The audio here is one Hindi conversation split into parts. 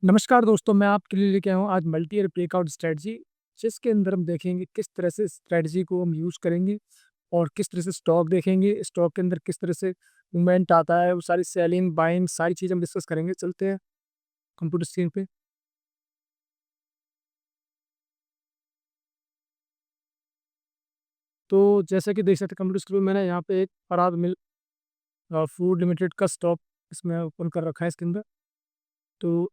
नमस्कार दोस्तों, मैं आपके लिए लेके आया हूँ आज मल्टी ईयर ब्रेकआउट स्ट्रेटजी, जिसके अंदर हम देखेंगे किस तरह से स्ट्रेटजी को हम यूज़ करेंगे और किस तरह से स्टॉक देखेंगे, स्टॉक के अंदर किस तरह से मूवमेंट आता है, वो सारी सेलिंग, बाइंग सारी चीज़ हम डिस्कस करेंगे। चलते हैं कंप्यूटर स्क्रीन पे। तो जैसा कि देख सकते हैं कंप्यूटर स्क्रीन में मैंने यहाँ पे एक पराग मिल फूड लिमिटेड का स्टॉक इसमें ओपन कर रखा है इसके अंदर। तो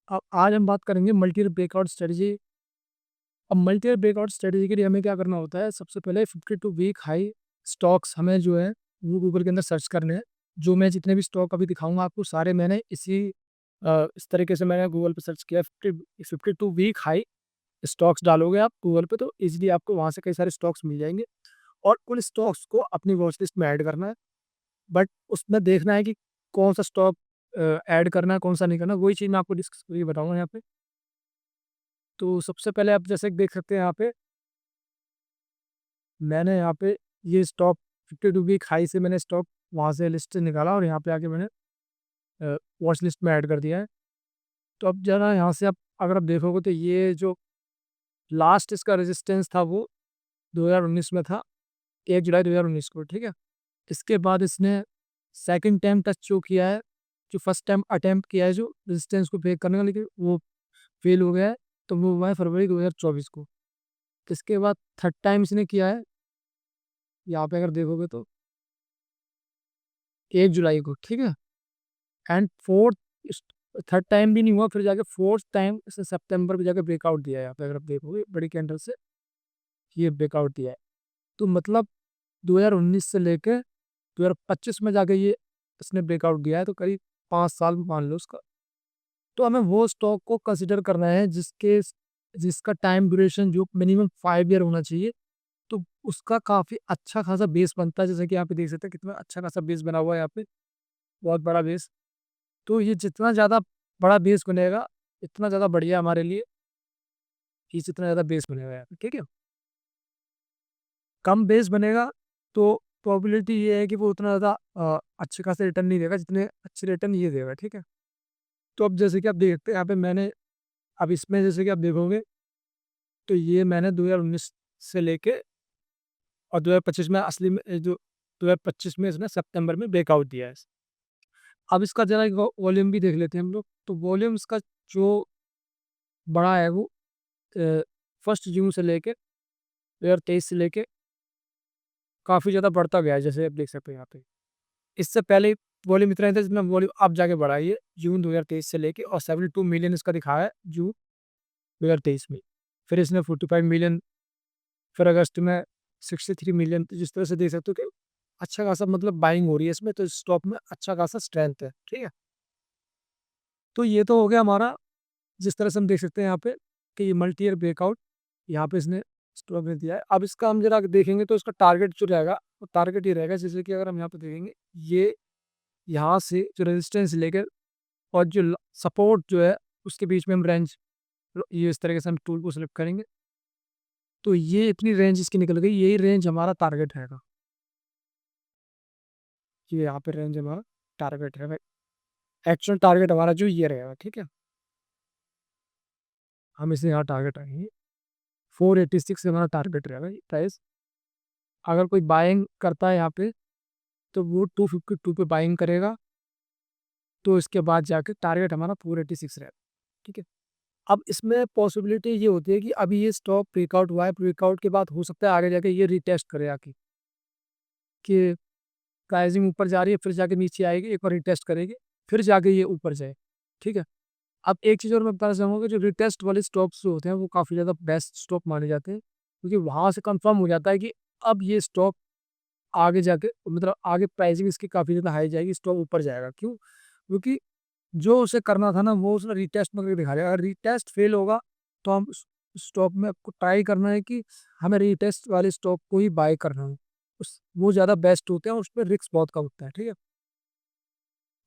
अब आज हम बात करेंगे मल्टी ईयर ब्रेकआउट स्ट्रेटजी। अब मल्टी ईयर ब्रेकआउट स्ट्रेटजी के लिए हमें क्या करना होता है, सबसे पहले 52 वीक हाई स्टॉक्स हमें जो है वो गूगल के अंदर सर्च करने हैं। जो मैं जितने भी स्टॉक अभी दिखाऊंगा आपको सारे मैंने इस तरीके से मैंने गूगल पे सर्च किया। 52 वीक हाई स्टॉक्स डालोगे आप गूगल पे तो इजीली आपको वहां से कई सारे स्टॉक्स मिल जाएंगे और उन स्टॉक्स को अपनी वॉच लिस्ट में ऐड करना है। बट उसमें देखना है कि कौन सा स्टॉक ऐड करना है, कौन सा नहीं करना, वही चीज़ मैं आपको डिस्कस करके बताऊंगा यहाँ पे। तो सबसे पहले आप जैसे देख सकते हैं यहाँ पे मैंने यहाँ पे ये स्टॉक 52 वीक हाई से मैंने स्टॉक वहाँ से लिस्ट से निकाला और यहाँ पे आके मैंने वॉच लिस्ट में ऐड कर दिया है। तो अब जरा यहाँ से आप अगर आप देखोगे तो ये जो लास्ट इसका रेजिस्टेंस था वो 2019 में था, 1 जुलाई 2019 को, ठीक है। इसके बाद इसने सेकंड टाइम टच जो किया है, जो फर्स्ट टाइम अटेम्प्ट किया है जो रेजिस्टेंस को ब्रेक करने का, लेकिन वो फेल हो गया है। तो वो हुआ है फरवरी 2024 को। इसके बाद थर्ड टाइम इसने किया है, यहाँ पे अगर देखोगे तो 1 जुलाई को, ठीक है। एंड फोर्थ थर्ड टाइम भी नहीं हुआ, फिर जाके फोर्थ टाइम इसने सितंबर में जाके ब्रेकआउट दिया है। यहाँ पे अगर आप देखोगे बड़ी कैंडल से ये ब्रेकआउट दिया है। तो मतलब 2019 से लेके 2025 में जाके ये इसने ब्रेकआउट दिया है, तो करीब 5 साल मान लो उसका। तो हमें वो स्टॉक को कंसिडर करना है जिसका टाइम ड्यूरेशन जो मिनिमम 5 ईयर होना चाहिए। तो उसका काफी अच्छा खासा बेस बनता है, जैसे कि यहाँ पे देख सकते हैं कितना अच्छा खासा बेस बना हुआ है यहाँ पे, बहुत बड़ा बेस। तो ये जितना ज़्यादा बड़ा बेस बनेगा इतना ज़्यादा बढ़िया हमारे लिए, कि जितना ज़्यादा बेस बनेगा यहाँ पे, ठीक है। कम बेस बनेगा तो प्रोबेबिलिटी ये है कि वो उतना ज़्यादा अच्छे खासे रिटर्न नहीं देगा जितने अच्छे रिटर्न ये देगा, ठीक है। तो अब जैसे कि आप देखते हैं यहाँ पे मैंने, अब इसमें जैसे कि आप देखोगे तो ये मैंने 2019 से लेके और 2025 में असली में जो 2025 में इसने सितंबर में ब्रेकआउट दिया है। अब इसका जरा वॉल्यूम भी देख लेते हैं हम लोग। तो वॉल्यूम इसका जो बड़ा है वो 1 जून से लेके 2023 से लेके काफ़ी ज़्यादा बढ़ता गया है, जैसे आप देख सकते हैं यहाँ पे। इससे पहले वॉल्यूम इतना ही था जितना वॉल्यूम अब जाके बढ़ा है ये जून 2023 से लेके, और 72 मिलियन इसका दिखाया है जून 2023 में। फिर इसने 45 मिलियन, फिर अगस्त में 63 मिलियन। तो जिस तरह से देख सकते हो कि अच्छा खासा मतलब बाइंग हो रही है इसमें, तो स्टॉक में अच्छा खासा स्ट्रेंथ है, ठीक है। तो ये तो हो गया हमारा, जिस तरह से हम देख सकते हैं यहाँ पे कि ये मल्टी ईयर ब्रेकआउट यहाँ पे इसने स्टॉक में दिया है। अब इसका हम जरा देखेंगे तो इसका टारगेट जो रहेगा वो टारगेट ये रहेगा, जैसे कि अगर हम यहाँ पे देखेंगे ये यहाँ से जो रेजिस्टेंस लेकर और जो सपोर्ट जो है उसके बीच में हम रेंज, ये इस तरीके से हम टूल को सिलेक्ट करेंगे तो ये इतनी रेंज इसकी निकल गई, यही रेंज हमारा टारगेट रहेगा। ये यहाँ पे रेंज हमारा टारगेट है, एक्चुअल टारगेट हमारा जो ये रहेगा, ठीक है। हम इसे यहाँ टारगेट रखेंगे 486 हमारा टारगेट रहेगा ये प्राइस। अगर कोई बाइंग करता है यहाँ पे तो वो 252 पे बाइंग करेगा, तो इसके बाद जाके टारगेट हमारा 486 रहेगा, ठीक है। अब इसमें पॉसिबिलिटी ये होती है कि अभी ये स्टॉक ब्रेकआउट हुआ है, ब्रेकआउट के बाद हो सकता है आगे जाके ये रिटेस्ट करे आके, कि प्राइसिंग ऊपर जा रही है, फिर जाके नीचे आएगी, एक बार रिटेस्ट करेगी, फिर जाके ये ऊपर जाए, ठीक है। अब एक चीज़ और मैं बताना चाहूँगा, जो रिटेस्ट वाले स्टॉक्स जो होते हैं वो काफ़ी ज़्यादा बेस्ट स्टॉक माने जाते हैं, क्योंकि वहाँ से कंफर्म हो जाता है कि अब ये स्टॉक आगे जाके मतलब आगे प्राइसिंग इसकी काफ़ी ज़्यादा हाई जाएगी, स्टॉक ऊपर जाएगा। क्यों? क्योंकि जो उसे करना था ना वो उसने रीटेस्ट में करके दिखा दिया। अगर रीटेस्ट फेल होगा तो हम उस स्टॉक में आपको ट्राई करना है कि हमें रीटेस्ट वाले स्टॉक को ही बाय करना है। उस वो ज़्यादा बेस्ट होते हैं और उसमें रिस्क बहुत कम होता है, ठीक है।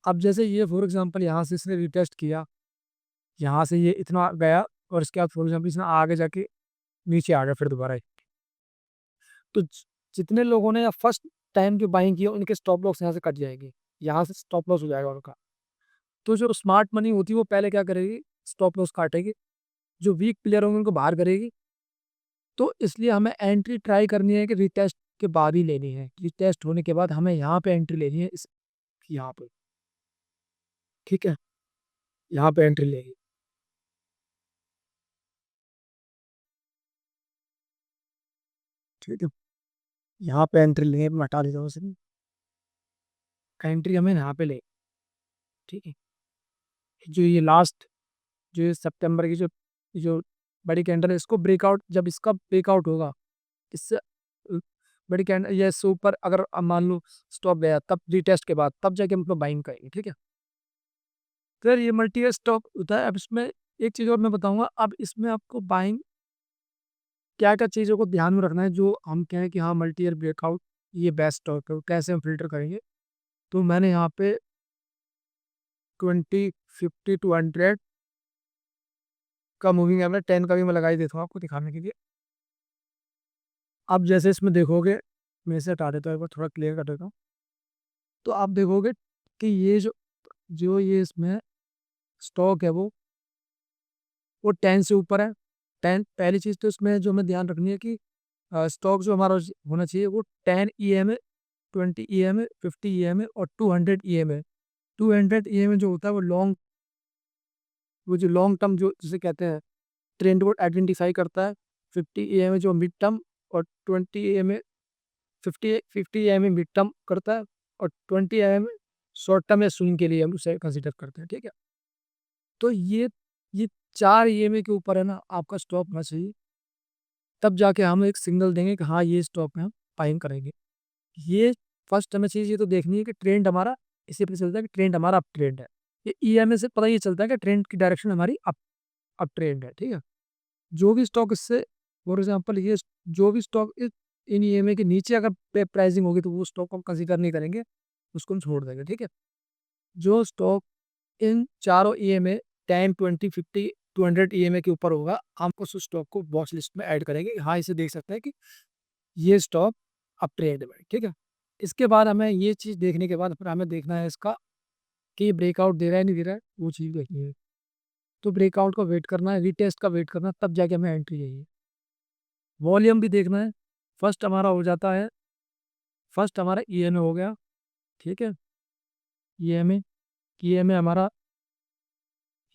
अब जैसे ये फॉर एग्जांपल यहाँ से इसने रीटेस्ट किया, यहाँ से ये इतना गया और इसके बाद फॉर एग्जांपल इसने आगे जाके नीचे आ गया फिर दोबारा ही। तो जितने लोगों ने फर्स्ट टाइम जो बाइंग किया उनके स्टॉप लॉस यहाँ से कट जाएगी, यहाँ से स्टॉप लॉस हो जाएगा उनका। तो जो स्मार्ट मनी होती है वो पहले क्या करेगी, स्टॉप लॉस काटेगी, जो वीक प्लेयर होंगे उनको बाहर करेगी। तो इसलिए हमें एंट्री ट्राई करनी है कि रिटेस्ट के बाद ही लेनी है। रिटेस्ट होने के बाद हमें यहाँ पे एंट्री लेनी है, इस यहाँ पे, ठीक है, यहाँ पे एंट्री लेगी। ठीक है, यहाँ पे एंट्री लेंगे, मैं हटा देता हूँ इसे। एंट्री हमें यहाँ पे ले, ठीक है। जो ये लास्ट, जो ये सितंबर की जो बड़ी कैंडल है, इसको ब्रेकआउट, जब इसका ब्रेकआउट होगा, इससे बड़ी कैंडल ये इससे ऊपर अगर अब मान लो स्टॉप गया, तब रिटेस्ट के बाद तब जाके हम लोग बाइंग करेंगे, ठीक है। तो यार ये मल्टी स्टॉक होता है। अब इसमें एक चीज़ और मैं बताऊंगा, अब इसमें आपको बाइंग क्या क्या चीज़ों को ध्यान में रखना है, जो हम कहें कि हाँ मल्टी ईयर ब्रेकआउट ये बेस्ट स्टॉक है, वो कैसे हम फिल्टर करेंगे। तो मैंने यहाँ पे 20, 50 to 100 का मूविंग एवरेज, 10 का भी मैं लगा ही देता हूँ आपको दिखाने के लिए। अब जैसे इसमें देखोगे, मैं इसे हटा देता हूँ, एक बार थोड़ा क्लियर कर देता हूँ। तो आप देखोगे कि ये जो जो ये इसमें स्टॉक है वो 10 से ऊपर है। 10 पहली चीज़ तो इसमें जो हमें ध्यान रखनी है कि स्टॉक जो हमारा होना चाहिए वो 10 EM है, 20 EM है, 50 EM है और 200 EM है। 200 EM जो होता है वो जो लॉन्ग टर्म जो जिसे कहते हैं ट्रेंड को आइडेंटिफाई करता है। 50 EM जो मिड टर्म, और 20 EM 50 50 EM मिड टर्म करता है, और 20 EM शॉर्ट टर्म या स्विंग के लिए हम उसे कंसिडर करते हैं, ठीक है। तो ये 4 EMA के ऊपर है ना आपका स्टॉप होना चाहिए, तब जाके हम एक सिग्नल देंगे कि हाँ ये स्टॉक में हम बाइंग करेंगे। ये फर्स्ट हमें चीज़ ये तो देखनी है कि ट्रेंड हमारा, इसी पता चलता है कि ट्रेंड हमारा अप ट्रेंड है। ये EMA से पता ये चलता है कि ट्रेंड की डायरेक्शन हमारी अप ट्रेंड है, ठीक है। जो भी स्टॉक इससे, फॉर एग्जाम्पल ये जो भी स्टॉक इन EMA के नीचे अगर प्राइसिंग होगी तो वो स्टॉक हम कंसिडर नहीं करेंगे, उसको हम छोड़ देंगे, ठीक है। जो स्टॉक इन चारों EMA 10, 20, 50, 200 EMA के ऊपर होगा, हम उस स्टॉक को वॉच लिस्ट में ऐड करेंगे। हाँ इसे देख सकते हैं कि ये स्टॉक अप ट्रेंड में, ठीक है। इसके बाद हमें ये चीज़ देखने के बाद फिर हमें देखना है इसका कि ब्रेकआउट दे रहा है नहीं दे रहा है, वो चीज़ देखनी है। तो ब्रेकआउट का वेट करना है, रीटेस्ट का वेट करना है, तब जाके हमें एंट्री चाहिए। वॉल्यूम भी देखना है। फर्स्ट हमारा हो जाता है, फर्स्ट हमारा EMA हो गया, ठीक है। EMA, EMA हमारा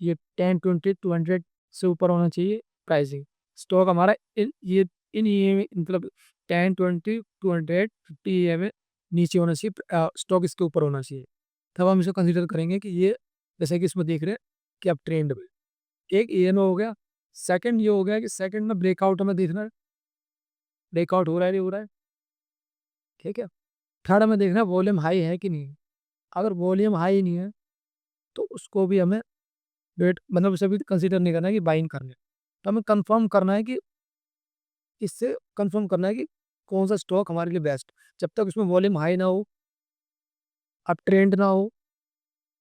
ये 10, 20, 200 से ऊपर होना चाहिए प्राइसिंग। स्टॉक हमारा इन EMA मतलब 10, 20, 200, 50 EMA नीचे होना चाहिए, स्टॉक इसके ऊपर होना चाहिए। तब हम इसे कंसिडर करेंगे कि ये, जैसे कि इसमें देख रहे हैं कि अब ट्रेंड में एक EMA हो गया। सेकंड ये हो गया कि सेकंड में ब्रेकआउट हमें देखना है, ब्रेकआउट हो रहा है नहीं हो रहा है, ठीक है। थर्ड में देखना है वॉल्यूम हाई है कि नहीं। अगर वॉल्यूम हाई नहीं है तो उसको भी हमें वेट मतलब उसे भी कंसिडर नहीं करना है कि बाइंग करना है। तो हमें कंफर्म करना है कि इससे कंफर्म करना है कि कौन सा स्टॉक हमारे लिए बेस्ट। जब तक उसमें वॉल्यूम हाई ना हो, अब ट्रेंड ना हो,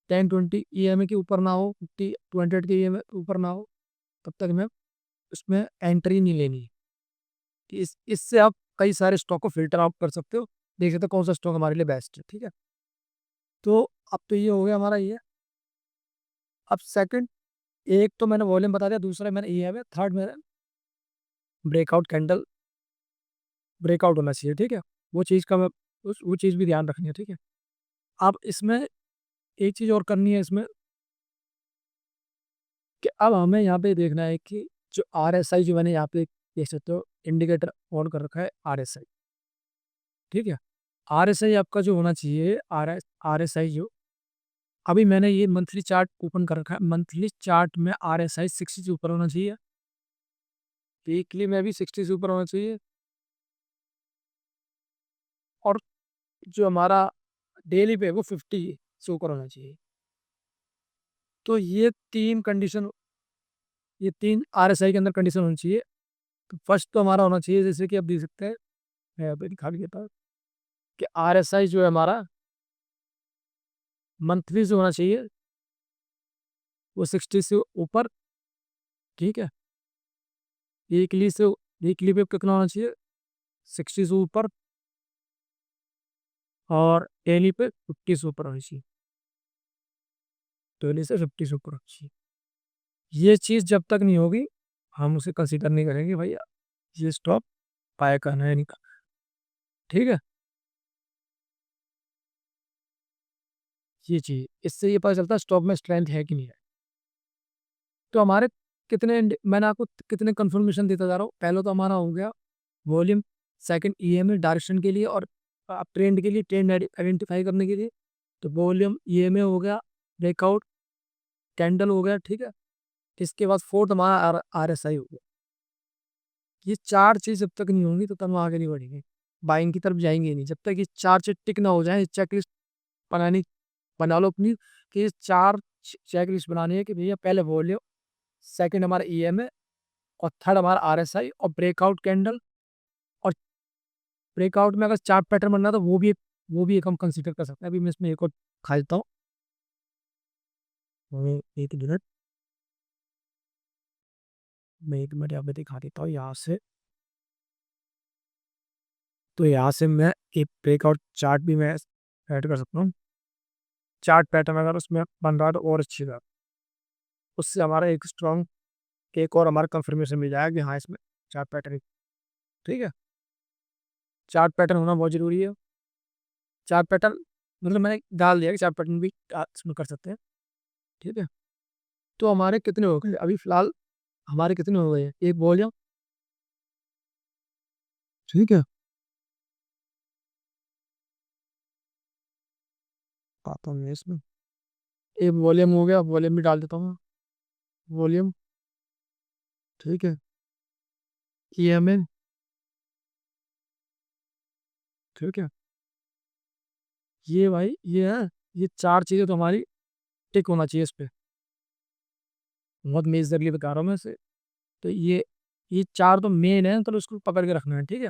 10, 20 EMA के ऊपर ना हो, 50, 200 के EMA के ऊपर ना हो, तब तक हमें उसमें एंट्री नहीं लेनी है। कि इससे आप कई सारे स्टॉक को फिल्टर आउट कर सकते हो, देख सकते हो कौन सा स्टॉक हमारे लिए बेस्ट है, ठीक है। तो अब तो ये हो गया हमारा ये। अब सेकंड, एक तो मैंने वॉल्यूम बता दिया, दूसरा मैंने ये है, थर्ड मैंने ब्रेकआउट कैंडल ब्रेकआउट होना चाहिए, ठीक है। वो चीज़ का मैं वो चीज़ भी ध्यान रखनी है, ठीक है। अब इसमें एक चीज़ और करनी है इसमें, कि अब हमें यहाँ पे देखना है कि जो RSI, जो मैंने यहाँ पे देख सकते हो इंडिकेटर ऑन कर रखा है RSI, ठीक है। RSI आपका जो होना चाहिए, RSI जो, अभी मैंने ये मंथली चार्ट ओपन कर रखा है, मंथली चार्ट में RSI 60 से ऊपर होना चाहिए, वीकली में भी 60 से ऊपर होना चाहिए, और जो हमारा डेली पे है वो 50 से ऊपर होना चाहिए। तो ये तीन RSI के अंदर कंडीशन होनी चाहिए। तो फर्स्ट तो हमारा होना चाहिए, जैसे कि आप देख सकते हैं, मैं यहाँ पे दिखा भी देता हूँ कि RSI जो है हमारा मंथली से होना चाहिए वो 60 से ऊपर, ठीक है। वीकली से, वीकली पे कितना होना चाहिए, 60 से ऊपर, और डेली पे 50 से ऊपर होनी चाहिए, डेली से 50 से ऊपर होनी चाहिए। ये चीज़ जब तक नहीं होगी, हम उसे कंसीडर नहीं करेंगे भाई ये स्टॉक बाय करना है नहीं करना। ठीक है? ये चीज़, इससे ये पता चलता है स्टॉक में स्ट्रेंथ है कि नहीं है। तो हमारे मैंने आपको कितने कंफर्मेशन देता जा रहा हूँ। पहले तो हमारा हो गया वॉल्यूम, सेकंड ईएमए डायरेक्शन के लिए और ट्रेंड के लिए, ट्रेंड आइडेंटिफाई करने के लिए। तो वॉल्यूम, ईएमए हो गया, ब्रेकआउट, कैंडल हो गया, ठीक है। इसके बाद फोर्थ हमारा आरएसआई हो गया। ये चार चीज जब तक नहीं होंगी तो तब हम आगे नहीं बढ़ेंगे, बाइंग की तरफ जाएंगे ही नहीं। जब तक ये चार चीज टिक ना हो जाए, चेकलिस्ट बनानी बना लो अपनी कि ये चार चेकलिस्ट बनानी है कि भैया पहले वॉल्यूम, सेकंड हमारा ईएमए और थर्ड हमारा आरएसआई और ब्रेकआउट कैंडल। और ब्रेकआउट में अगर चार्ट पैटर्न बनना है तो वो भी एक हम कंसीडर कर सकते हैं। अभी मैं इसमें एक और खा देता हूँ। एक मिनट, मैं एक मिनट यहाँ पे दिखा देता हूँ यहाँ से। तो यहाँ से मैं एक ब्रेकआउट चार्ट भी मैं ऐड कर सकता हूँ। चार्ट पैटर्न अगर उसमें बन रहा है तो और अच्छी बात, उससे हमारा एक स्ट्रॉन्ग, एक और हमारा कंफर्मेशन मिल जाएगा कि हाँ इसमें चार्ट पैटर्न, ठीक है। चार्ट पैटर्न होना बहुत जरूरी है। चार्ट पैटर्न मतलब मैंने डाल दिया कि चार्ट पैटर्न भी इसमें कर सकते हैं, ठीक है। तो हमारे कितने हो गए अभी फिलहाल, हमारे कितने हो गए हैं, एक वॉल्यूम, ठीक है। आता हूँ मैं इसमें, एक वॉल्यूम हो गया, वॉल्यूम भी डाल देता हूँ, वॉल्यूम, ठीक है। ईएमए, ठीक है। ये भाई ये है, ये चार चीजें तो हमारी टिक होना चाहिए इस पे, बहुत मेजरली बता रहा हूँ मैं इसे। तो ये चार तो मेन है, तो उसको पकड़ के रखना है, ठीक है।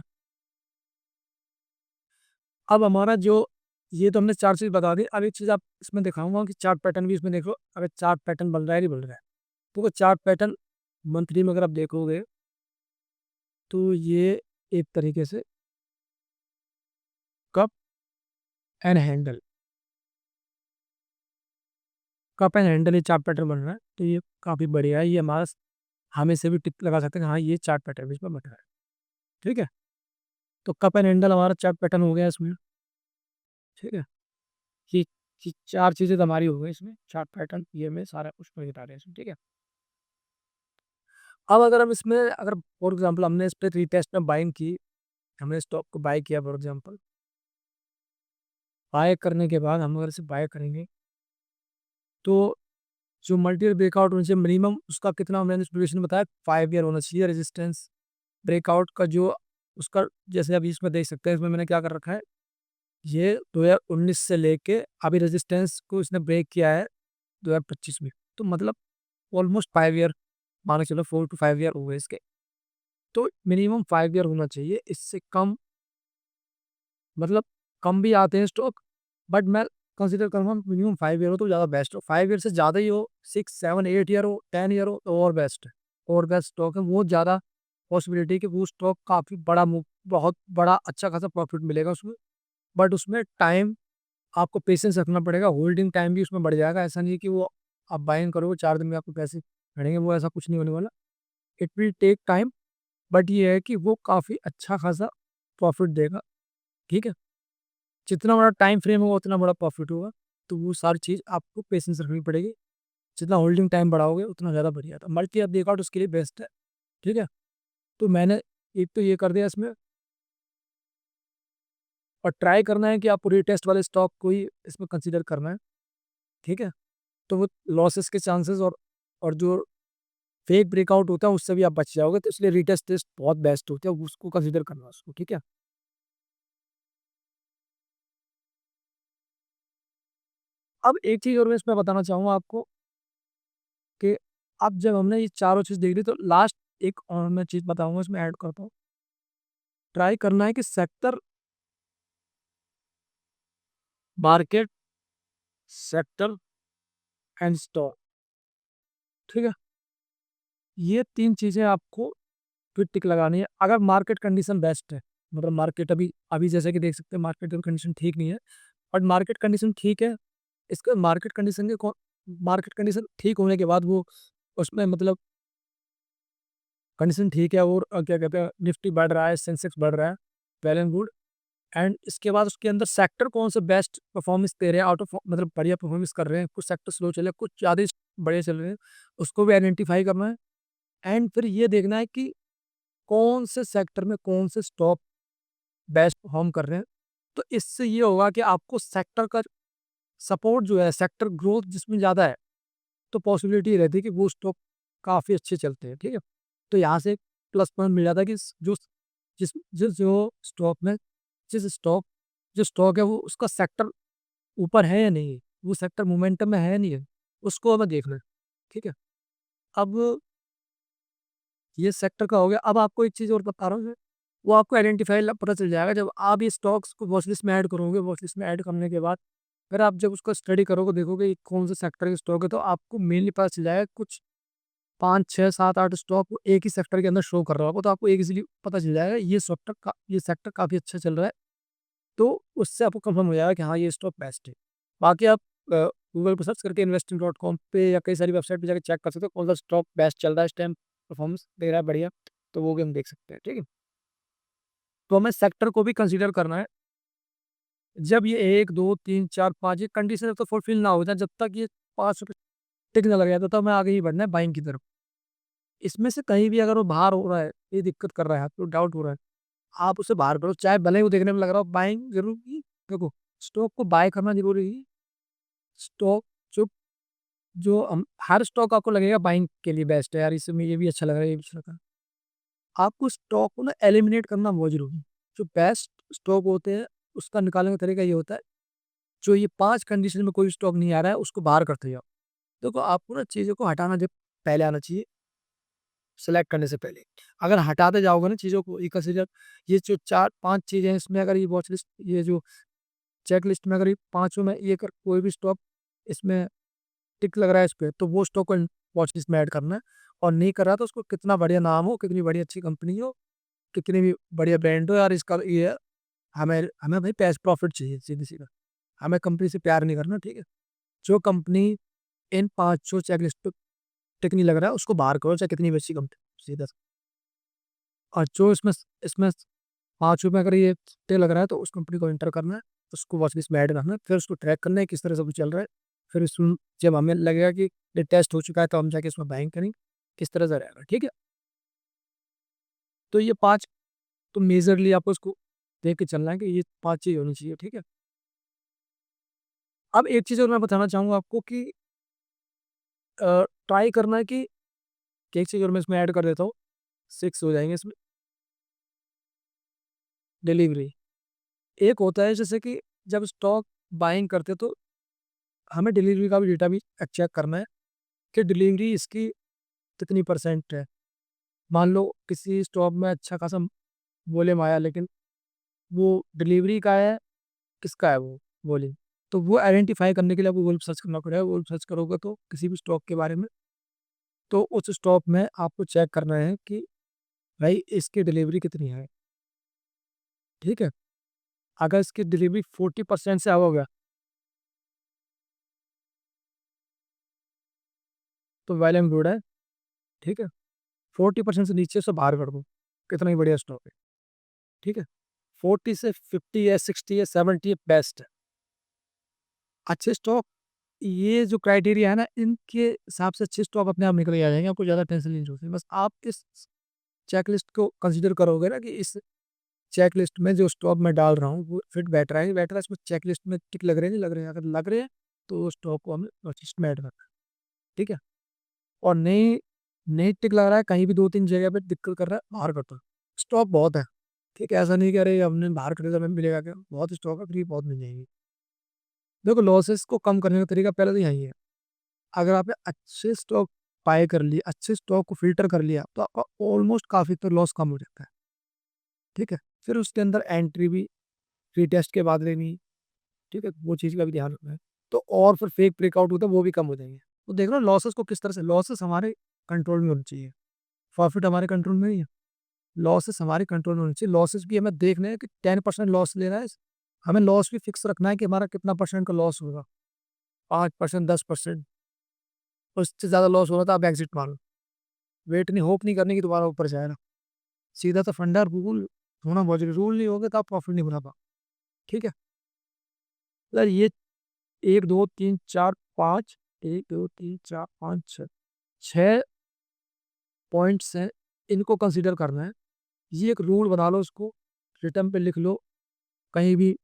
अब हमारा जो, ये तो हमने चार चीज बता दी। अब एक चीज आप इसमें दिखाऊंगा कि चार्ट पैटर्न भी इसमें देखो, अगर चार्ट पैटर्न बन रहा है नहीं बन रहा है। तो चार्ट पैटर्न मंथली में अगर आप देखोगे तो ये एक तरीके से cup and handle, cup and handle ये चार्ट पैटर्न बन रहा है। तो ये काफी बढ़िया है, ये हमारा, हम इसे भी टिक लगा सकते हैं कि हाँ ये चार्ट पैटर्न भी इसमें बन रहा है, ठीक है। तो कप एंड हैंडल हमारा चार्ट पैटर्न हो गया इसमें, ठीक है। ये ये चार चीजें तो हमारी हो गई इसमें, चार्ट पैटर्न, ये में सारा कुछ तो बता रहे हैं इसमें, ठीक है। अब अगर हम इसमें, अगर फॉर एग्जाम्पल हमने इस पर रीटेस्ट में बाइंग की, हमने स्टॉक को बाय किया फॉर एग्जाम्पल, बाय करने के बाद हम अगर इसे बाय करेंगे तो जो मल्टीपल ब्रेकआउट होने चाहिए मिनिमम, उसका कितना मैंने ड्यूरेशन बताया, 5 ईयर होना चाहिए। रेजिस्टेंस ब्रेकआउट का जो उसका, जैसे अभी इसमें देख सकते हैं, इसमें मैंने क्या कर रखा है, ये 2019 से लेके अभी रेजिस्टेंस को इसने ब्रेक किया है 2025 में। तो मतलब ऑलमोस्ट 5 ईयर, मान के चलो 4 to 5 ईयर हो गए इसके। तो मिनिमम 5 ईयर होना चाहिए, इससे कम मतलब कम भी आते हैं स्टॉक, बट मैं कंसिडर करूँगा मिनिमम 5 ईयर हो तो ज़्यादा बेस्ट हो। 5 ईयर से ज़्यादा ही हो, 6 7 8 ईयर हो, 10 ईयर हो तो और बेस्ट है। और बेस्ट स्टॉक है, वो ज़्यादा पॉसिबिलिटी है कि वो स्टॉक काफ़ी बड़ा बहुत बड़ा अच्छा खासा प्रॉफिट मिलेगा उसमें। बट उसमें टाइम, आपको पेशेंस रखना पड़ेगा, होल्डिंग टाइम भी उसमें बढ़ जाएगा। ऐसा नहीं है कि वो आप बाइंग करोगे 4 दिन में आपको पैसे मिलेंगे, वो ऐसा कुछ नहीं होने वाला। It will take time, but ये है कि वो काफ़ी अच्छा खासा प्रॉफिट देगा, ठीक है। जितना बड़ा टाइम फ्रेम होगा उतना बड़ा प्रॉफिट होगा। तो वो सारी चीज़ आपको पेशेंस रखनी पड़ेगी। जितना होल्डिंग टाइम बढ़ाओगे उतना ज़्यादा बढ़िया था। मल्टी ऐप ब्रेकआउट उसके लिए बेस्ट है, ठीक है। तो मैंने एक तो ये कर दिया इसमें, और ट्राई करना है कि आपको रीटेस्ट वाले स्टॉक को ही इसमें कंसीडर करना है, ठीक है। तो वो लॉसेस के चांसेस और जो फेक ब्रेकआउट होता है उससे भी आप बच जाओगे। तो इसलिए रीटेस्ट टेस्ट बहुत बेस्ट होते हैं, उसको कंसीडर करना उसको, ठीक है। अब एक चीज़ और मैं इसमें बताना चाहूँगा आपको कि अब जब हमने ये चारों चीज़ देख ली तो लास्ट एक और मैं चीज़ बताऊंगा इसमें ऐड करता हूँ। ट्राई करना है कि sector, market, sector and stock, ठीक है। ये तीन चीज़ें आपको फिर टिक लगानी है। अगर मार्केट कंडीशन बेस्ट है, मतलब मार्केट अभी अभी जैसे कि देख सकते हैं मार्केट की कंडीशन ठीक नहीं है, बट मार्केट कंडीशन ठीक है। इसका मार्केट कंडीशन ठीक होने के बाद वो उसमें मतलब कंडीशन ठीक है और क्या कहते हैं, निफ्टी बढ़ रहा है, सेंसेक्स बढ़ रहा है, वेल एंड गुड। एंड इसके बाद उसके अंदर सेक्टर कौन से बेस्ट परफॉर्मेंस दे रहे हैं, आउट ऑफ मतलब बढ़िया परफॉर्मेंस कर रहे हैं, कुछ सेक्टर स्लो चले, कुछ ज़्यादा बढ़िया चल रहे हैं, उसको भी आइडेंटिफाई करना है। एंड फिर ये देखना है कि कौन से सेक्टर में कौन से स्टॉक बेस्ट परफॉर्म कर रहे हैं। तो इससे ये होगा कि आपको सेक्टर का सपोर्ट जो है, सेक्टर ग्रोथ जिसमें ज़्यादा है, तो पॉसिबिलिटी रहती है कि वो स्टॉक काफ़ी अच्छे चलते हैं, ठीक है। तो यहाँ से प्लस पॉइंट मिल जाता है कि जो जिस जिस जो स्टॉक में जिस स्टॉक जो स्टॉक है वो उसका सेक्टर ऊपर है या नहीं है, वो सेक्टर मोमेंटम में है या नहीं है, उसको हमें देखना है, ठीक है। अब ये सेक्टर का हो गया। अब आपको एक चीज़ और बता रहा हूँ मैं, वो आपको आइडेंटिफाई पता चल जाएगा जब आप ये स्टॉक्स को वॉच लिस्ट में ऐड करोगे। वॉच लिस्ट में ऐड करने के बाद फिर आप जब उसको स्टडी करोगे, देखोगे ये कौन से सेक्टर के स्टॉक है, तो आपको मेनली पता चल जाएगा कुछ 5, 6, 7, 8 स्टॉक एक ही सेक्टर के अंदर शो कर रहा होगा, तो आपको एक इजीली पता चल जाएगा ये सेक्टर काफ़ी अच्छा चल रहा है। तो उससे आपको कंफर्म हो जाएगा कि हाँ, ये स्टॉक बेस्ट है। बाकी आप गूगल पे सर्च करके investing.com पे या कई सारी वेबसाइट पे जाके चेक कर सकते हो कौन सा स्टॉक बेस्ट चल रहा है इस टाइम, परफॉर्मेंस दे रहा है बढ़िया, तो वो भी हम देख सकते हैं, ठीक है। तो हमें सेक्टर को भी कंसीडर करना है। जब ये 1, 2, 3, 4, 5 ये कंडीशन तो फुलफिल ना हो जाए, जब तक ये 5 रुपये टिक ना लग जाए, तो हमें आगे ही बढ़ना है बाइंग की तरफ। इसमें से कहीं भी अगर वो बाहर हो रहा है, ये दिक्कत कर रहा है, आपको डाउट हो रहा है, आप उसे बाहर करो, चाहे भले ही वो देखने में लग रहा हो। बाइंग जरूरी, देखो स्टॉक को बाय करना जरूरी है। स्टॉक जो जो हम हर स्टॉक आपको लगेगा बाइंग के लिए बेस्ट है, यार इसमें ये भी अच्छा लग रहा है, ये भी अच्छा लग रहा है। आपको स्टॉक को ना एलिमिनेट करना बहुत जरूरी है। जो बेस्ट स्टॉक होते हैं उसका निकालने का तरीका ये होता है, जो ये 5 कंडीशन में कोई स्टॉक नहीं आ रहा है उसको बाहर करते जाओ। देखो आपको ना चीज़ों को हटाना जब पहले आना चाहिए, सेलेक्ट करने से पहले। अगर हटाते जाओगे ना चीज़ों को एक से, ये जो 4-5 चीज़ें हैं इसमें अगर ये वॉच लिस्ट, ये जो चेक लिस्ट में अगर ये पाँचों में ये कर कोई भी स्टॉक इसमें टिक लग रहा है इस पे, तो वो स्टॉक को वॉच लिस्ट में ऐड करना है। और नहीं कर रहा तो उसको कितना बढ़िया नाम हो, कितनी बड़ी अच्छी कंपनी हो, कितनी भी बढ़िया ब्रांड हो, यार इसका ये हमें हमें भाई पैस प्रॉफिट चाहिए, सीधी सीधा। हमें कंपनी से प्यार नहीं करना, ठीक है। जो कंपनी इन पाँचों चेक लिस्ट पे टिक नहीं लग रहा है उसको बाहर करो, चाहे कितनी भी अच्छी कंपनी, सीधा। और जो इसमें इसमें पाँचों में अगर ये टिक लग रहा है तो उस कंपनी को एंटर करना है, उसको वॉच लिस्ट में ऐड करना है, फिर उसको ट्रैक करना है किस तरह से वो चल रहा है। फिर इसमें जब हमें लगेगा कि ये टेस्ट हो चुका है तो हम जाके इसमें बाइंग करेंगे, किस तरह से रहेगा, ठीक है। तो ये 5 तो मेजरली आपको इसको देख के चलना है कि ये 5 चीज़ होनी चाहिए, ठीक है। अब एक चीज़ और मैं बताना चाहूँगा आपको कि ट्राई करना है कि एक चीज़ और मैं इसमें ऐड कर देता हूँ, 6 हो जाएँगे इसमें, डिलीवरी। एक होता है जैसे कि जब स्टॉक बाइंग करते हैं तो हमें डिलीवरी का भी डेटा भी चेक करना है कि डिलीवरी इसकी कितनी परसेंट है। मान लो किसी स्टॉक में अच्छा खासा वॉल्यूम आया, लेकिन वो डिलीवरी का है, किसका है वो वॉल्यूम, तो वो आइडेंटिफाई करने के लिए आपको गूगल सर्च करना पड़ेगा। गूगल सर्च करोगे तो किसी भी स्टॉक के बारे में, तो उस स्टॉक में आपको चेक करना है कि भाई इसकी डिलीवरी कितनी है, ठीक है। अगर इसकी डिलीवरी 40% से अब गया तो वेल एंड गुड है, ठीक है। 40% से नीचे से बाहर कर दो, कितना ही बढ़िया स्टॉक है, ठीक है। 40 से 50 है, 60 है, 70 है, बेस्ट है। अच्छे स्टॉक, ये जो क्राइटेरिया है ना, इनके हिसाब से अच्छे स्टॉक अपने आप निकल के आ जाएंगे, आपको ज़्यादा टेंशन नहीं होती। बस आप इस चेकलिस्ट को कंसीडर करोगे ना कि इस चेकलिस्ट में जो स्टॉक मैं डाल रहा हूँ वो फिट बैठ रहा है, नहीं बैठ रहा है, इसमें चेकलिस्ट में टिक लग रहे हैं, नहीं लग रहे हैं। अगर लग रहे हैं तो स्टॉक को हमें लिस्ट में ऐड करना है, ठीक है। और नहीं नहीं टिक लग रहा है, कहीं भी 2-3 जगह पे दिक्कत कर रहा है, बाहर करता है। स्टॉक बहुत है, ठीक है। ऐसा नहीं कह रहे हमने बाहर कर दिया तो हमें मिलेगा क्या, बहुत स्टॉक है, फ्री बहुत मिल जाएंगे। देखो लॉसेस को कम करने का तरीका पहले तो यही है। अगर आपने अच्छे स्टॉक बाय कर लिए, अच्छे स्टॉक को फिल्टर कर लिया, तो आपका ऑलमोस्ट काफ़ी तो लॉस कम हो जाता है, ठीक है। फिर उसके अंदर एंट्री भी फ्री टेस्ट के बाद लेनी, ठीक है, वो चीज़ का भी ध्यान रखना है। तो और फिर फेक ब्रेकआउट होता है वो भी कम हो जाएंगे। तो देख लो लॉसेस को किस तरह से, लॉसेस हमारे कंट्रोल में होनी चाहिए, प्रॉफिट हमारे कंट्रोल में नहीं है। लॉसेस हमारे कंट्रोल में होनी चाहिए। लॉसेस भी हमें देखना है कि 10% लॉस ले रहा है, हमें लॉस भी फिक्स रखना है कि हमारा कितना परसेंट का लॉस होगा, 5%, 10%। उससे ज़्यादा लॉस हो रहा था, आप एग्जिट मारो। वेट नहीं, होप नहीं करनी कि दोबारा ऊपर जाएगा। सीधा तो फंडा रूल होना बहुत जरूरी, रूल नहीं होगा तो आप प्रॉफिट नहीं बना पाओ। ठीक है सर, ये 1 2 3 4 5, 1 2 3 4 5 6, 6 पॉइंट्स हैं, इनको कंसिडर करना है। ये एक रूल बना लो, उसको रिटर्न पे लिख लो, कहीं भी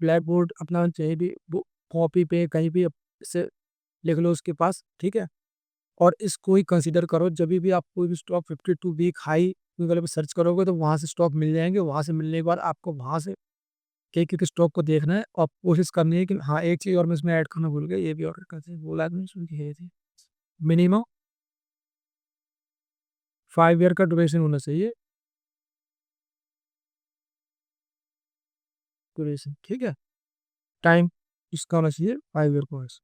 ब्लैक बोर्ड अपना, कहीं भी कॉपी पे कहीं भी इसे लिख लो उसके पास। ठीक है, और इसको ही कंसीडर करो जब भी आप कोई भी स्टॉक 52 वीक हाई वाले पे सर्च करोगे तो वहां से स्टॉक मिल जाएंगे। वहां से मिलने के बाद आपको वहां से एक एक स्टॉक को देखना है और कोशिश करनी है कि हाँ, एक चीज और मैं इसमें ऐड करना भूल गया, ये भी ऑर्डर करते हैं, बोला नहीं सुन के थी। मिनिमम 5 ईयर का ड्यूरेशन होना चाहिए, ड्यूरेशन। ठीक है, टाइम इसका होना चाहिए 5 ईयर कोर्स।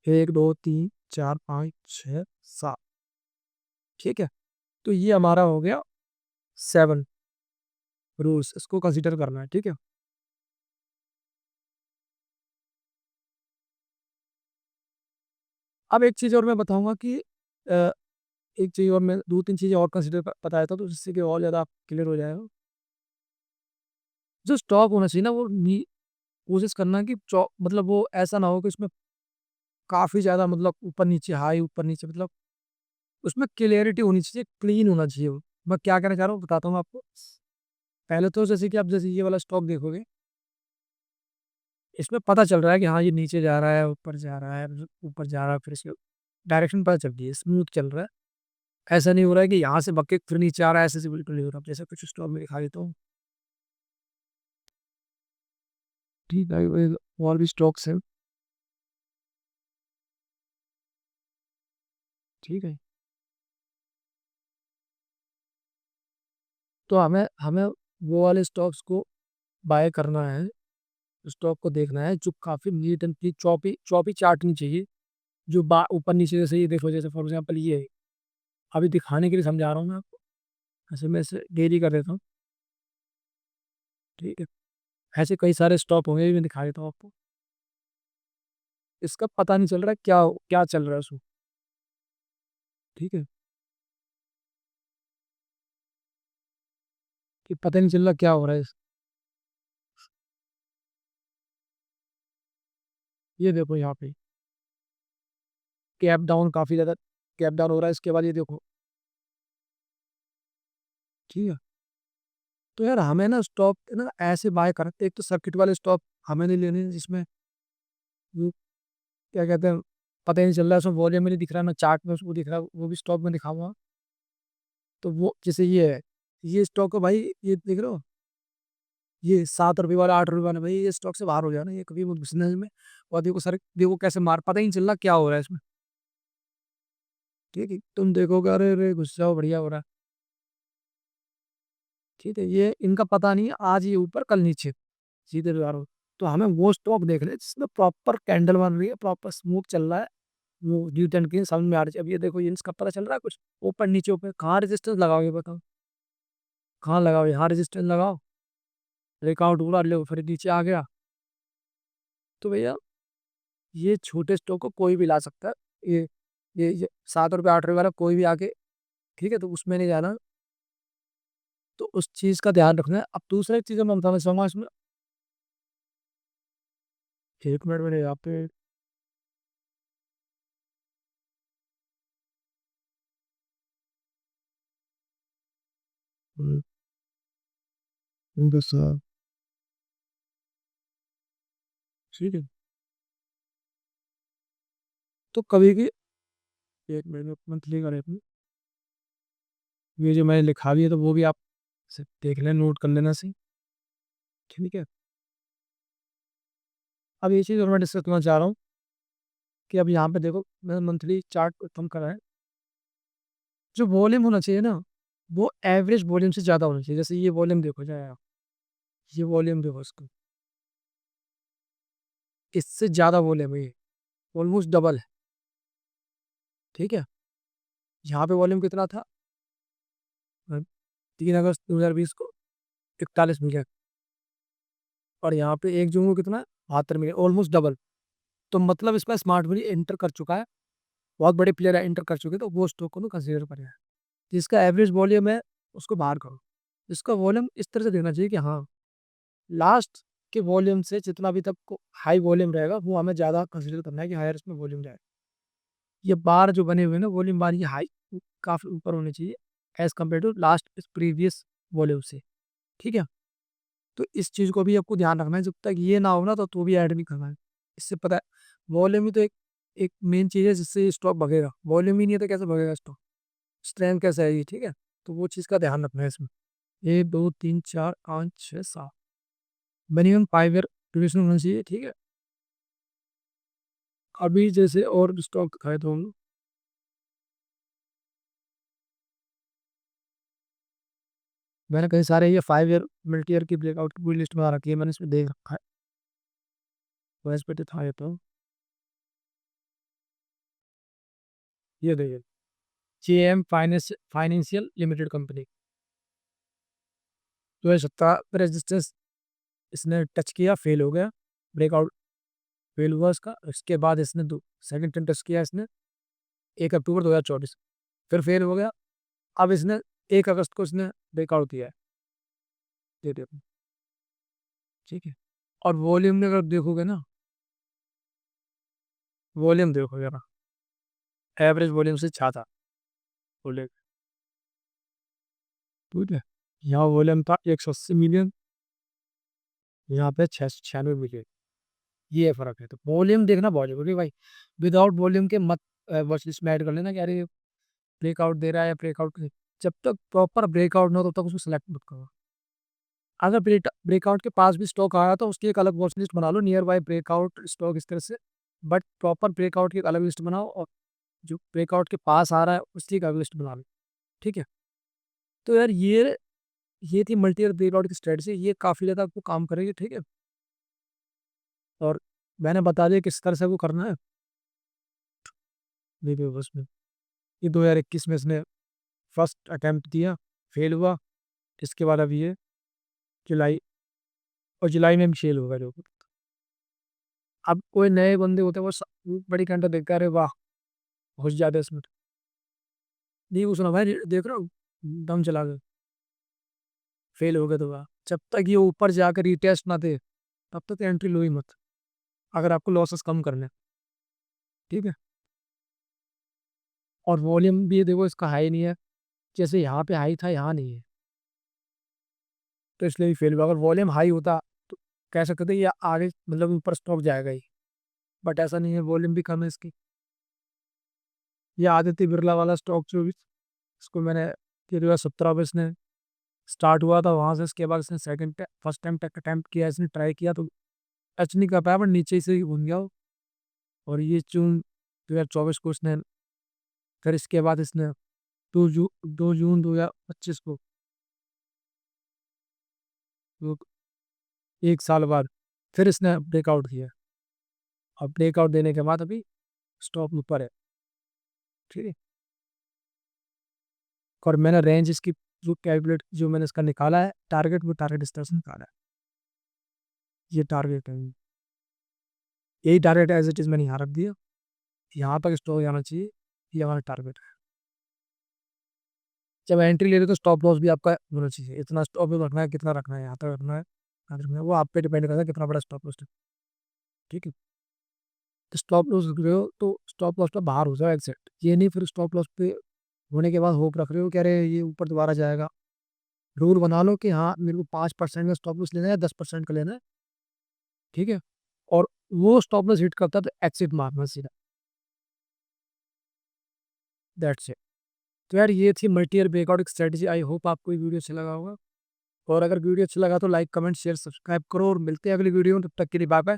1 2 3 4 5 6 7। ठीक है, तो ये हमारा हो गया 7 रूल्स, इसको कंसिडर करना है। ठीक है, अब एक चीज और मैं बताऊंगा कि अ, एक चीज और, मैं 2 3 चीजें और कंसिडर बताया था तो जिससे कि और ज्यादा आप क्लियर हो जाएगा। जो स्टॉक होना चाहिए ना, वो कोशिश करना कि मतलब वो ऐसा ना हो कि उसमें काफी ज्यादा मतलब ऊपर नीचे हाई ऊपर नीचे, मतलब उसमें क्लियरिटी होनी चाहिए, क्लीन होना चाहिए वो। मैं क्या कहना चाह रहा हूँ बताता हूँ आपको। पहले तो जैसे कि आप जैसे ये वाला स्टॉक देखोगे, इसमें पता चल रहा है कि हाँ ये नीचे जा रहा है, ऊपर जा रहा है, ऊपर जा रहा है, फिर इसकी डायरेक्शन पता चल रही है, स्मूथ चल रहा है। ऐसा नहीं हो रहा है कि यहाँ से बके फिर नीचे आ रहा है, ऐसे से बिल्कुल नहीं हो रहा। जैसे कुछ स्टॉक में दिखा देता हूँ। ठीक है, और भी स्टॉक्स हैं। ठीक है, तो हमें हमें वो वाले स्टॉक्स को बाय करना है, स्टॉक को देखना है जो काफी neat and clean, Chaupi Chaupi chart नहीं चाहिए। जो ऊपर नीचे जैसे ये देखो, जैसे फॉर एग्जांपल ये है, अभी दिखाने के लिए समझा रहा हूँ मैं आपको, ऐसे मैं इसे डेली कर देता हूँ। ठीक है, ऐसे कई सारे स्टॉक होंगे, ये मैं दिखा देता हूँ आपको। इसका पता नहीं चल रहा है क्या क्या चल रहा है उसमें। ठीक है, कि पता नहीं चल रहा क्या हो रहा है ये देखो यहाँ पे कैप डाउन, काफी ज्यादा कैप डाउन हो रहा है। इसके बाद ये देखो। ठीक है, तो यार हमें ना स्टॉक ना ऐसे बाय करते, एक तो सर्किट वाले स्टॉक हमें नहीं लेने जिसमें वो क्या कहते हैं, पता ही नहीं चल रहा है, उसमें वॉल्यूम में नहीं दिख रहा, ना चार्ट में उसको दिख रहा, वो भी स्टॉक में दिखा हुआ। तो वो जैसे ये है, ये स्टॉक है भाई, ये देख रहे हो, ये 7 रुपये वाला 8 रुपये वाला, भाई ये स्टॉक से बाहर हो जाना, ये कभी वो बिजनेस में। और देखो सर, देखो कैसे मार, पता ही नहीं चल रहा क्या हो रहा है इसमें। ठीक है, तुम देखोगे अरे अरे गुस्सा हो, बढ़िया हो रहा है। ठीक है, ये इनका पता नहीं, आज ये ऊपर कल नीचे, सीधे जा रहा हो। तो हमें वो स्टॉक देख ले जिसमें प्रॉपर कैंडल बन रही है, प्रॉपर स्मूथ चल रहा है, वो न्यूटन की समझ में आ रही है। अब ये देखो, ये इसका पता चल रहा है कुछ, ऊपर नीचे ऊपर, कहाँ रेजिस्टेंस लगाओगे बताओ, कहाँ लगाओ, यहाँ रेजिस्टेंस लगाओ, ब्रेकआउट हुआ, लो फिर नीचे आ गया। तो भैया ये छोटे स्टॉक को कोई भी ला सकता है। ये 7 रुपये 8 रुपये वाला कोई भी आके, ठीक है, तो उसमें नहीं जाना। तो उस चीज का ध्यान रखना है। अब दूसरा एक चीज मैं बताना चाहूंगा इसमें, 1 मिनट में यहाँ पे। बस ठीक है, तो कभी भी 1 मिनट मंथली का रेट, ये जो मैंने लिखा भी है तो वो भी आप देख लें, नोट कर लेना सही। ठीक है, अब ये चीज़ और मैं डिस्कस करना चाह रहा हूँ कि अब यहाँ पे देखो, मैंने मंथली चार्ट कम करा है। जो वॉल्यूम होना चाहिए ना, वो एवरेज वॉल्यूम से ज़्यादा होना चाहिए। जैसे ये वॉल्यूम देखो जाए आप, ये वॉल्यूम देखो इसको, इससे ज़्यादा वॉल्यूम है ये, ऑलमोस्ट डबल है। ठीक है, यहाँ पे वॉल्यूम कितना था, 3 अगस्त 2020 को 41 मिलियन, और यहाँ पे 1 जून को कितना, 72 मिलियन, ऑलमोस्ट डबल। तो मतलब इसमें स्मार्ट मनी एंटर कर चुका है, बहुत बड़े प्लेयर एंटर कर चुके हैं, तो वो स्टॉक को कंसीडर करें। जिसका एवरेज वॉल्यूम है उसको बाहर करो। इसका वॉल्यूम इस तरह से देना चाहिए कि हाँ, लास्ट के वॉल्यूम से जितना भी तक को हाई वॉल्यूम रहेगा वो हमें ज़्यादा कंसीडर करना है कि हायर इसमें वॉल्यूम जाए। ये बार जो बने हुए हैं ना वॉल्यूम बार, ये हाई काफ़ी ऊपर होने चाहिए as compare to last previous volume से। ठीक है, तो इस चीज़ को भी आपको ध्यान रखना है, जब तक ये ना हो ना तो भी ऐड नहीं करना है। इससे पता है वॉल्यूम ही तो एक एक मेन चीज़ है जिससे स्टॉक भगेगा। वॉल्यूम ही नहीं है तो कैसे भगेगा स्टॉक, स्ट्रेंथ कैसे आएगी। ठीक है, तो वो चीज़ का ध्यान रखना है इसमें। 1 2 3 4 5 6 7 मिनिमम 5 ईयर ड्यूरेशन होना चाहिए। ठीक है, अभी जैसे और स्टॉक दिखाए तो हम, मैंने कई सारे ये 5 ईयर मल्टी ईयर की ब्रेकआउट की पूरी लिस्ट बना रखी है, मैंने इसमें देख रखा है। वैस पे था ये तो, ये देखिए JM financial limited company 2017 resistance इसने टच किया, फेल हो गया, ब्रेकआउट फेल हुआ इसका। इसके बाद इसने दो सेकंड टाइम टच किया इसने 1 अक्टूबर 2024, फिर फेल हो गया। अब इसने 1 अगस्त को इसने ब्रेकआउट किया है, ये देखो। ठीक है, और वॉल्यूम में अगर देखोगे ना, वॉल्यूम देखो जरा, एवरेज वॉल्यूम से छा था बोले। ठीक है, यहाँ वॉल्यूम था 180 मिलियन, यहाँ पे 696 मिलियन, ये फर्क है। तो वॉल्यूम देखना बहुत जरूरी है भाई। विदाउट वॉल्यूम के मत वॉच लिस्ट में ऐड कर लेना कि अरे ब्रेकआउट दे रहा है या ब्रेकआउट, जब तक प्रॉपर ब्रेकआउट ना हो तब तक उसको सेलेक्ट मत करो। अगर ब्रेकआउट के पास भी स्टॉक आया तो उसकी एक अलग वॉच लिस्ट बना लो, नियर बाय ब्रेकआउट स्टॉक इस तरह से। बट प्रॉपर ब्रेकआउट की एक अलग लिस्ट बनाओ, और जो ब्रेकआउट के पास आ रहा है उसकी एक अलग लिस्ट बना लो। ठीक है, तो यार ये थी मल्टी ईयर ब्रेकआउट की स्ट्रेटजी, ये काफ़ी ज़्यादा आपको काम करेगी। ठीक है, और मैंने बता दिया किस तरह से वो करना है। देखिए बस में ये 2021 में इसने फर्स्ट अटेम्प्ट दिया, फेल हुआ। इसके बाद अब ये जुलाई, और जुलाई में भी फेल होगा जो। अब कोई नए बंदे होते हैं वो बड़ी कंटेंट देखते हैं, अरे वाह घुस जाते हैं इसमें। नहीं घुसना भाई, देख रहा हूँ दम चला गया, फेल हो गए तो वाह। जब तक ये ऊपर जाकर रिटेस्ट ना दे तब तक एंट्री लो ही मत, अगर आपको लॉसेस कम करने हैं। ठीक है, और वॉल्यूम भी देखो इसका हाई नहीं है, जैसे यहाँ पे हाई था यहाँ नहीं है, तो इसलिए भी फेल हुआ। अगर वॉल्यूम हाई होता तो कह सकते थे ये आगे मतलब ऊपर स्टॉक जाएगा ही, बट ऐसा नहीं है, वॉल्यूम भी कम है इसकी। ये आदित्य बिरला वाला स्टॉक जो भी, इसको मैंने 2017 में इसने स्टार्ट हुआ था वहां से, इसके बाद इसने सेकंड फर्स्ट टाइम अटेम्प्ट किया, इसने ट्राई किया तो टच नहीं कर पाया, बट नीचे से ही घूम गया वो। और ये जून 2024 को इसने, फिर इसके बाद इसने 2 जून 2025 को, वो 1 साल बाद फिर इसने ब्रेकआउट किया। अब ब्रेकआउट देने के बाद अभी स्टॉक ऊपर है। ठीक है, और मैंने रेंज इसकी जो कैलकुलेट जो मैंने इसका निकाला है टारगेट, वो टारगेट इस तरह से निकाला है, ये टारगेट है, यही टारगेट एज इट इज़ मैंने यहाँ रख दिया, यहाँ तक स्टॉक जाना चाहिए, ये हमारा टारगेट है। जब एंट्री ले रहे हो तो स्टॉप लॉस भी आपका होना चाहिए, इतना स्टॉप लॉस रखना है, कितना रखना है, यहाँ तक रखना है, यहाँ तक रखना है, वो आप पे डिपेंड करता है कितना बड़ा स्टॉप लॉस है। ठीक है, तो स्टॉप लॉस रख रहे हो तो स्टॉप लॉस पे बाहर हो जाओ एग्जैक्ट, ये नहीं फिर स्टॉप लॉस पे होने के बाद होप रख रहे हो कि अरे ये ऊपर दोबारा जाएगा। रूल बना लो कि हाँ मेरे को 5% का स्टॉप लॉस लेना है या 10% का लेना है। ठीक है, और वो स्टॉप लॉस हिट करता है तो एक्सिट मारना सीधा, दैट्स इट। तो यार ये थी multi year breakout strategy, I hope आपको ये वीडियो अच्छा लगा होगा। और अगर वीडियो अच्छा लगा तो लाइक कमेंट शेयर सब्सक्राइब करो, और मिलते हैं अगली वीडियो में, तब तक के लिए बाय बाय।